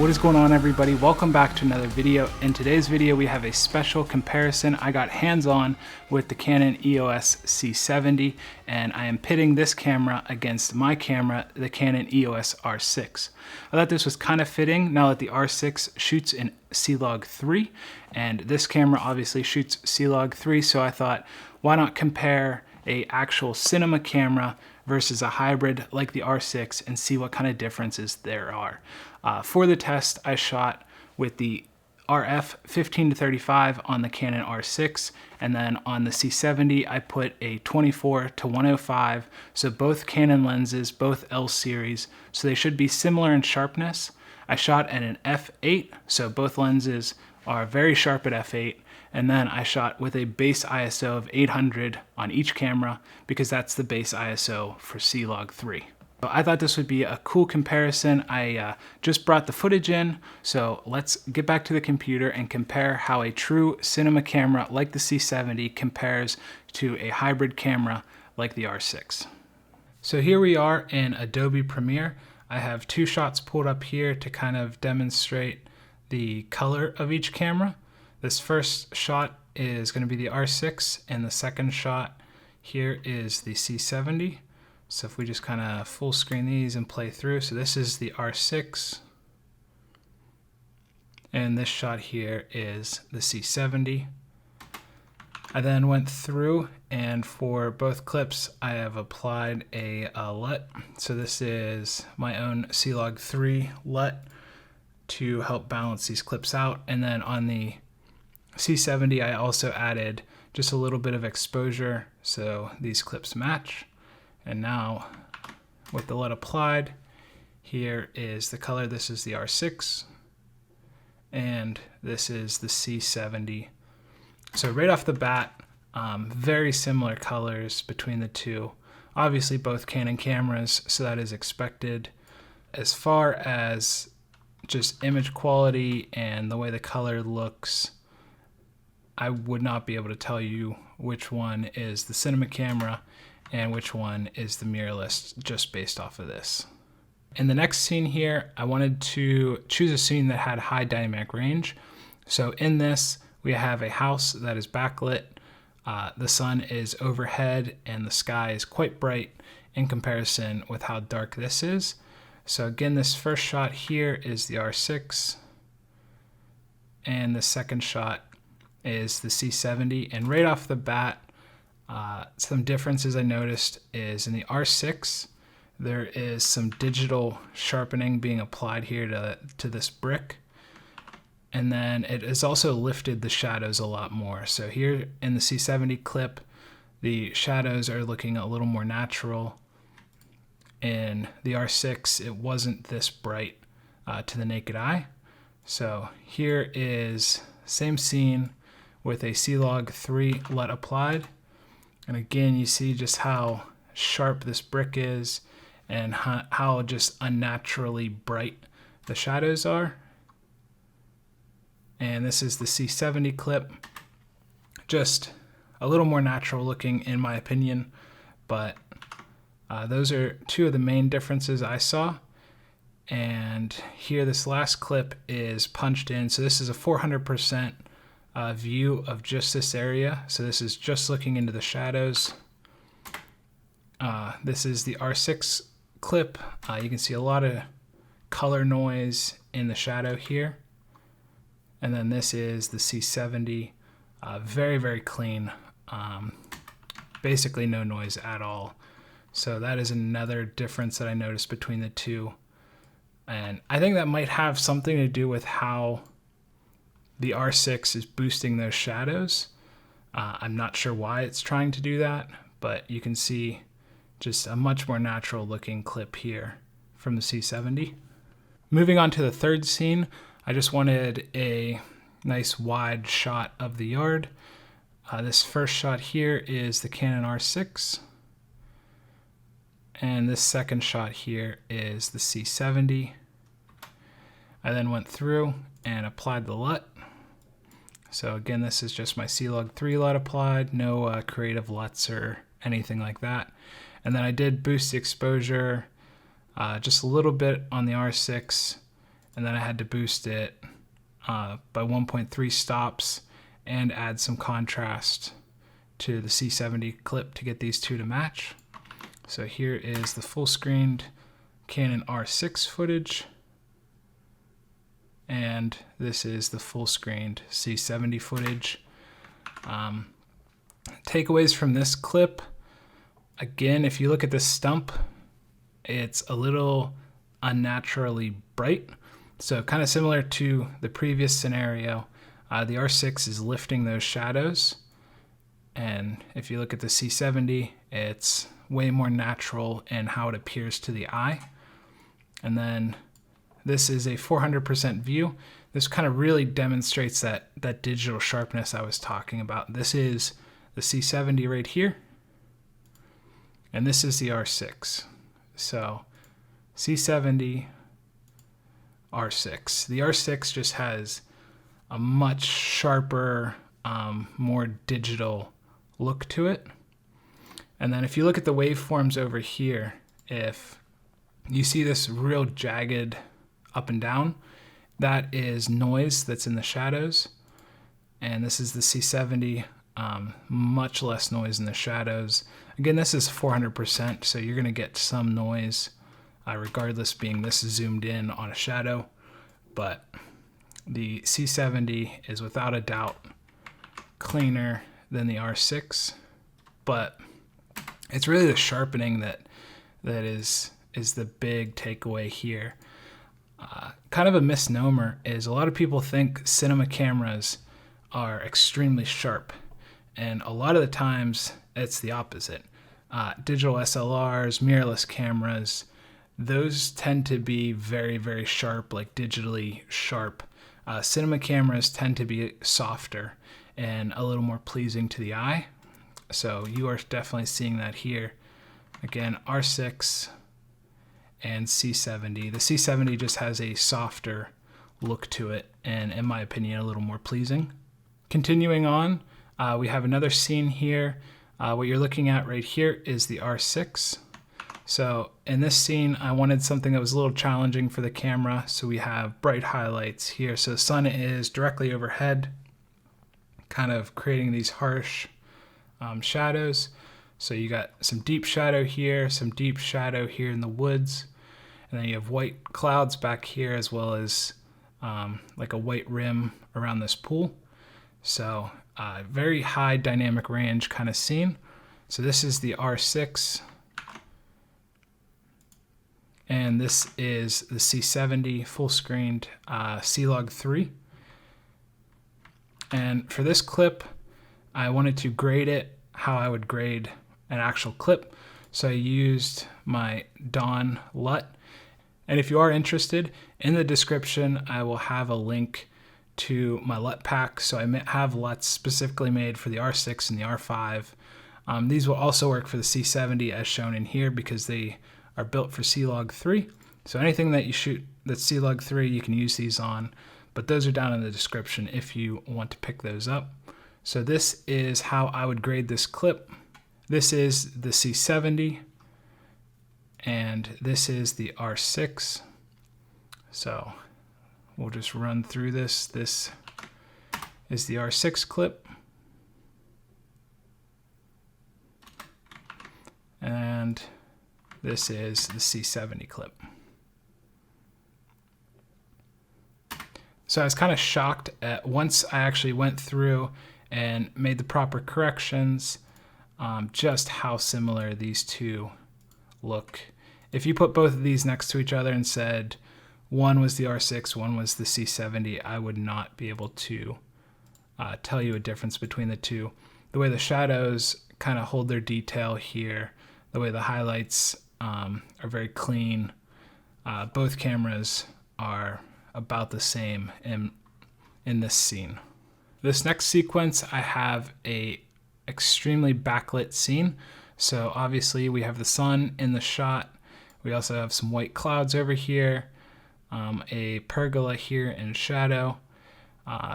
What is going on, everybody? Welcome back to another video. In today's video we have a special comparison. I got hands-on with the Canon EOS C70 and I am pitting this camera against my camera, the Canon EOS R6. I thought this was kind of fitting now that the R6 shoots in C-Log3 and this camera obviously shoots C-Log3, so I thought, why not compare a actual cinema camera versus a hybrid like the R6 and see what kind of differences there are. For the test, I shot with the RF 15-35 on the Canon R6, and then on the C70 I put a 24-105, so both Canon lenses, both L series, so they should be similar in sharpness. I shot at an f8, so both lenses are very sharp at f8, and then I shot with a base ISO of 800 on each camera because that's the base ISO for C-Log3. So I thought this would be a cool comparison. I just brought the footage in, so let's get back to the computer and compare how a true cinema camera like the C70 compares to a hybrid camera like the R6. So here we are in Adobe Premiere. I have two shots pulled up here to kind of demonstrate the color of each camera. This first shot is going to be the R6 and the second shot here is the C70. So if we just kind of full screen these and play through, so this is the R6 and this shot here is the C70. I then went through and for both clips I have applied a LUT. So this is my own C-Log3 LUT to help balance these clips out, and then on the C70 I also added just a little bit of exposure so these clips match. And now with the LUT applied, here is the color. This is the R6 and this is the C70. So right off the bat, very similar colors between the two. Obviously both Canon cameras, so that is expected. As far as just image quality and the way the color looks, I would not be able to tell you which one is the cinema camera and which one is the mirrorless just based off of this. In the next scene here, I wanted to choose a scene that had high dynamic range. So in this, we have a house that is backlit. The sun is overhead and the sky is quite bright in comparison with how dark this is. So again, this first shot here is the R6 and the second shot is the C70, and right off the bat, some differences I noticed is in the R6, there is some digital sharpening being applied here to this brick, and then it has also lifted the shadows a lot more. So here in the C70 clip, the shadows are looking a little more natural. In the R6, it wasn't this bright to the naked eye. So here is same scene with a C-Log3 LUT applied. And again, you see just how sharp this brick is and how just unnaturally bright the shadows are. And this is the C70 clip. Just a little more natural looking in my opinion, but those are two of the main differences I saw. And here this last clip is punched in. So this is a 400% view of just this area. So this is just looking into the shadows. This is the R6 clip. You can see a lot of color noise in the shadow here. And then this is the C70. Very, very clean. Basically no noise at all. So that is another difference that I noticed between the two. And I think that might have something to do with how the R6 is boosting those shadows. I'm not sure why it's trying to do that, but you can see just a much more natural looking clip here from the C70. Moving on to the third scene, I just wanted a nice wide shot of the yard. This first shot here is the Canon R6. And this second shot here is the C70. I then went through and applied the LUT. So again, this is just my C-Log3 LUT applied, no creative LUTs or anything like that. And then I did boost the exposure just a little bit on the R6 and then I had to boost it by 1.3 stops and add some contrast to the C70 clip to get these two to match. So here is the full screened Canon R6 footage, and this is the full screened C70 footage. Takeaways from this clip, again, if you look at this stump, it's a little unnaturally bright. So kind of similar to the previous scenario, the R6 is lifting those shadows. And if you look at the C70, it's way more natural in how it appears to the eye. And then this is a 400% view. This kind of really demonstrates that digital sharpness I was talking about. This is the C70 right here, and this is the R6. So C70, R6. The R6 just has a much sharper, more digital look to it. And then if you look at the waveforms over here, if you see this real jagged up and down, that is noise that's in the shadows. And this is the C70, much less noise in the shadows. Again, this is 400%, so you're gonna get some noise regardless, being this zoomed in on a shadow. But the C70 is without a doubt cleaner than the R6, but it's really the sharpening that is the big takeaway here. Kind of a misnomer is a lot of people think cinema cameras are extremely sharp, and a lot of the times it's the opposite. Digital SLRs, mirrorless cameras, those tend to be very, very sharp, like digitally sharp. Cinema cameras tend to be softer and a little more pleasing to the eye. So you are definitely seeing that here. Again, R6 and C70. The C70 just has a softer look to it, and in my opinion, a little more pleasing. Continuing on, we have another scene here. What you're looking at right here is the R6. So in this scene, I wanted something that was a little challenging for the camera. So we have bright highlights here. So the sun is directly overhead, kind of creating these harsh shadows. So you got some deep shadow here, some deep shadow here in the woods. And then you have white clouds back here, as well as like a white rim around this pool. So very high dynamic range kind of scene. So this is the R6. And this is the C70 full screened C-Log 3. And for this clip, I wanted to grade it how I would grade an actual clip. So I used my Dawn LUT. And if you are interested, in the description, I will have a link to my LUT pack. So I have LUTs specifically made for the R6 and the R5. These will also work for the C70 as shown in here, because they are built for C-Log 3. So anything that you shoot that's C-Log 3, you can use these on, but those are down in the description if you want to pick those up. So this is how I would grade this clip. This is the C70, and this is the R6. So we'll just run through this. This is the R6 clip. And this is the C70 clip. So I was kind of shocked at, once I actually went through and made the proper corrections, just how similar these two look. If you put both of these next to each other and said one was the R6, one was the C70, I would not be able to tell you a difference between the two. The way the shadows kind of hold their detail here, the way the highlights are very clean. Both cameras are about the same in this scene. This next sequence, I have a extremely backlit scene. So obviously we have the sun in the shot. We also have some white clouds over here, a pergola here in shadow,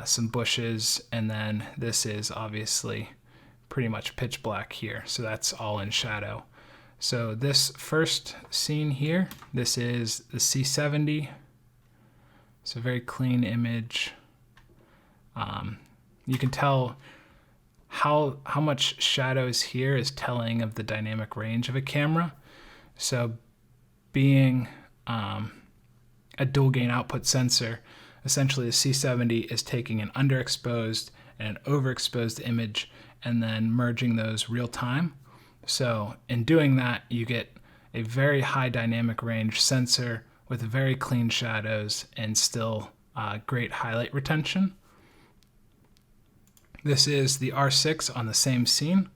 some bushes, and then this is obviously pretty much pitch black here. So that's all in shadow. So this first scene here, this is the C70 It's a very clean image. You can tell how much shadow is here is telling of the dynamic range of a camera. So being a dual gain output sensor, essentially the C70 is taking an underexposed and an overexposed image and then merging those real time. So in doing that, you get a very high dynamic range sensor with very clean shadows and still great highlight retention. This is the R6 on the same scene.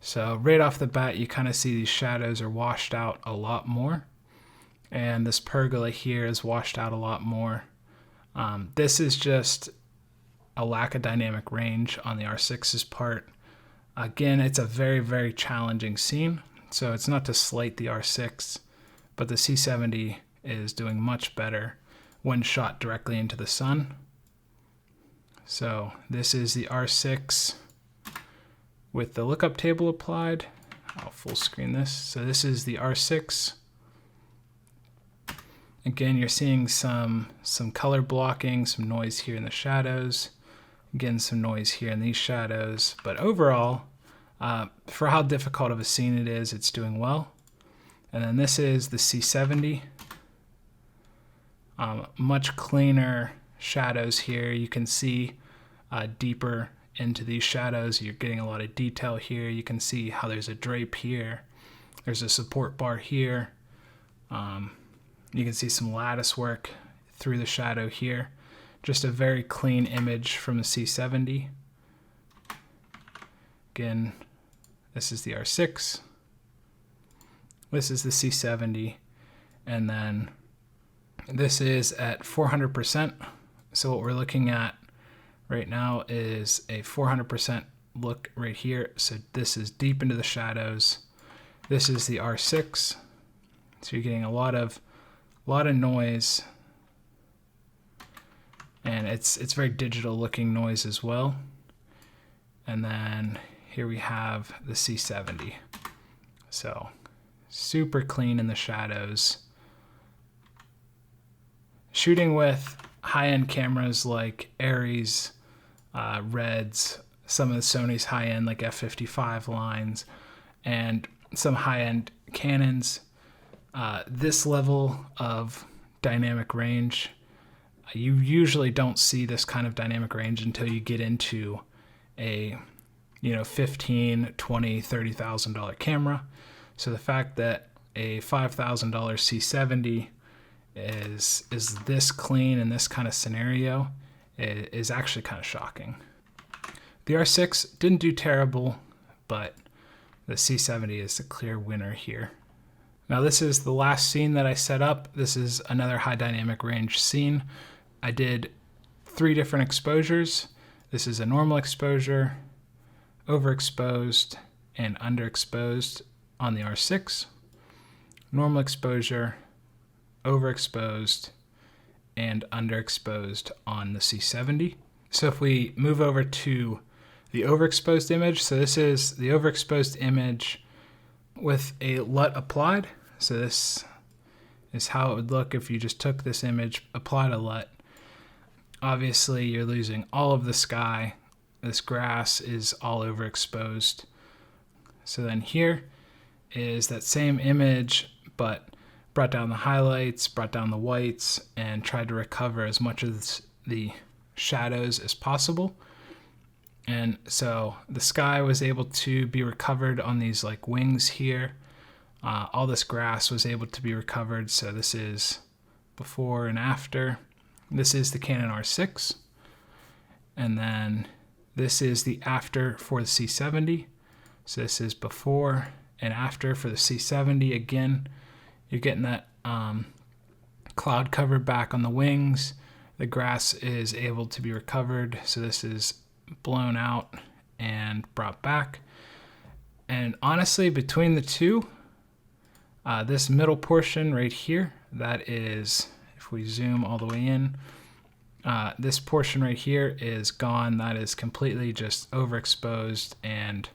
So right off the bat, you kind of see these shadows are washed out a lot more. And this pergola here is washed out a lot more. This is just a lack of dynamic range on the R6's part. Again, it's a very, very challenging scene. So it's not to slight the R6, but the C70 is doing much better when shot directly into the sun. So this is the R6 with the lookup table applied. I'll full screen this. So this is the R6. Again, you're seeing some color blocking, some noise here in the shadows. Again, some noise here in these shadows. But overall, for how difficult of a scene it is, it's doing well. And then this is the C70. Much cleaner shadows here. You can see deeper into these shadows. You're getting a lot of detail here. You can see how there's a drape here. There's a support bar here. You can see some lattice work through the shadow here. Just a very clean image from the C70. Again, this is the R6. This is the C70. And then this is at 400%. So what we're looking at right now is a 400% look right here. So this is deep into the shadows. This is the R6. So you're getting a lot of noise, and it's very digital looking noise as well. And then here we have the C70. So super clean in the shadows. Shooting with high-end cameras like Aries, Reds, some of the Sony's high-end like f55 lines, and some high-end Canons, this level of dynamic range, you usually don't see this kind of dynamic range until you get into a $15,000, $20,000, $30,000 camera. So the fact that a $5,000 C70 is this clean in this kind of scenario is actually kind of shocking. The R6 didn't do terrible, but the C70 is the clear winner here. Now this is the last scene that I set up. This is another high dynamic range scene. I did 3 different exposures. This is a normal exposure, overexposed, and underexposed on the R6. Normal exposure, overexposed, and underexposed on the C70. So if we move over to the overexposed image, so this is the overexposed image with a LUT applied. So this is how it would look if you just took this image, applied a LUT. Obviously you're losing all of the sky. This grass is all overexposed. So then here is that same image, but brought down the highlights, brought down the whites, and tried to recover as much of the shadows as possible. And so the sky was able to be recovered on these like wings here. All this grass was able to be recovered. So this is before and after. This is the Canon R6. And then this is the after for the C70. So this is before and after for the C70. Again, you're getting that cloud cover back on the wings. The grass is able to be recovered. So this is blown out and brought back. And honestly, between the two, this middle portion right here, that is, if we zoom all the way in, this portion right here is gone. That is completely just overexposed and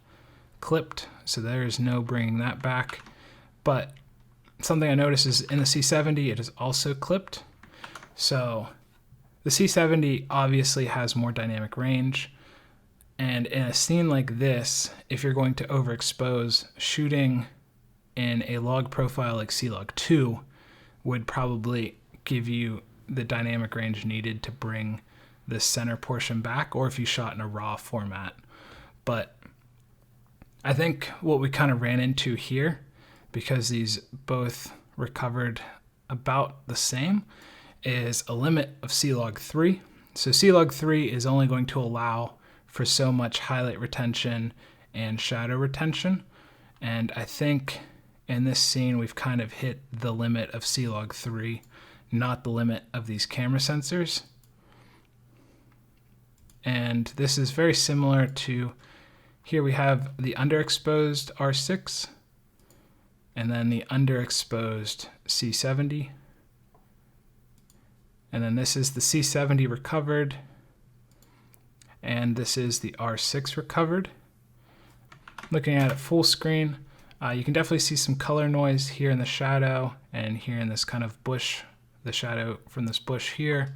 clipped. So there is no bringing that back. But something I noticed is in the C70, it is also clipped. So The C70 obviously has more dynamic range, and in a scene like this, if you're going to overexpose, shooting in a log profile like C-Log2 would probably give you the dynamic range needed to bring the center portion back, or if you shot in a RAW format. But I think what we kind of ran into here, because these both recovered about the same, is a limit of C-Log3. So C-Log3 is only going to allow for so much highlight retention and shadow retention. And I think in this scene, we've kind of hit the limit of C-Log3, not the limit of these camera sensors. And this is very similar to, here we have the underexposed R6, and then the underexposed C70. And then this is the C70 recovered, and this is the R6 recovered. Looking at it full screen, you can definitely see some color noise here in the shadow and here in this kind of bush, the shadow from this bush here.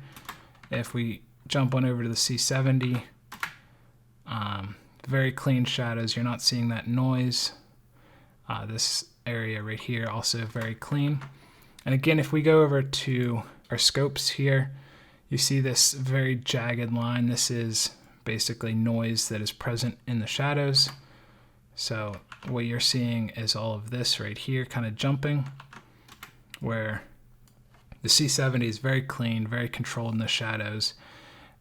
If we jump on over to the C70, very clean shadows. You're not seeing that noise. This area right here also very clean. And again, if we go over to our scopes here, you see this very jagged line. This is basically noise that is present in the shadows. So what you're seeing is all of this right here kind of jumping, where the C70 is very clean, very controlled in the shadows.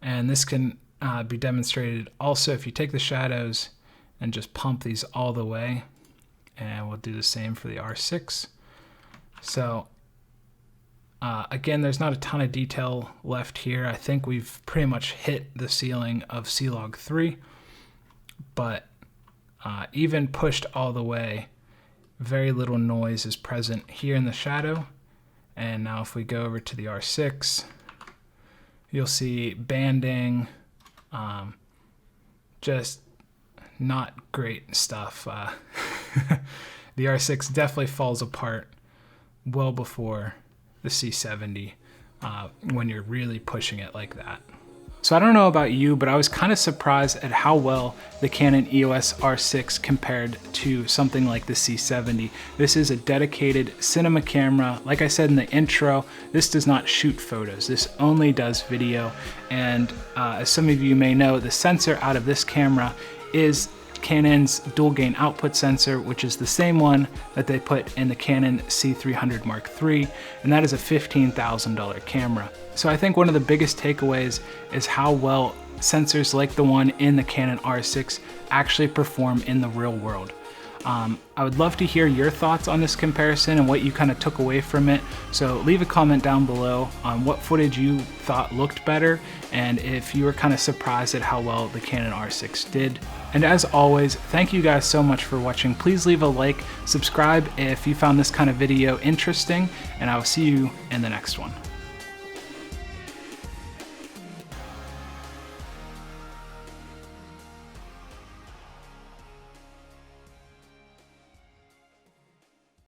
And this can be demonstrated also if you take the shadows and just pump these all the way. And we'll do the same for the R6. So again, there's not a ton of detail left here. I think we've pretty much hit the ceiling of C-Log3, but even pushed all the way, very little noise is present here in the shadow. And now if we go over to the R6, you'll see banding, just not great stuff. The R6 definitely falls apart well before the C70 when you're really pushing it like that. So I don't know about you, but I was kind of surprised at how well the Canon EOS R6 compared to something like the C70. This is a dedicated cinema camera. Like I said in the intro, this does not shoot photos. This only does video. And as some of you may know, the sensor out of this camera is Canon's dual gain output sensor, which is the same one that they put in the Canon C300 Mark III, and that is a $15,000 camera. So I think one of the biggest takeaways is how well sensors like the one in the Canon R6 actually perform in the real world. I would love to hear your thoughts on this comparison and what you kind of took away from it. So leave a comment down below on what footage you thought looked better and if you were kind of surprised at how well the Canon R6 did. And as always, thank you guys so much for watching. Please leave a like, subscribe if you found this kind of video interesting, and I will see you in the next one.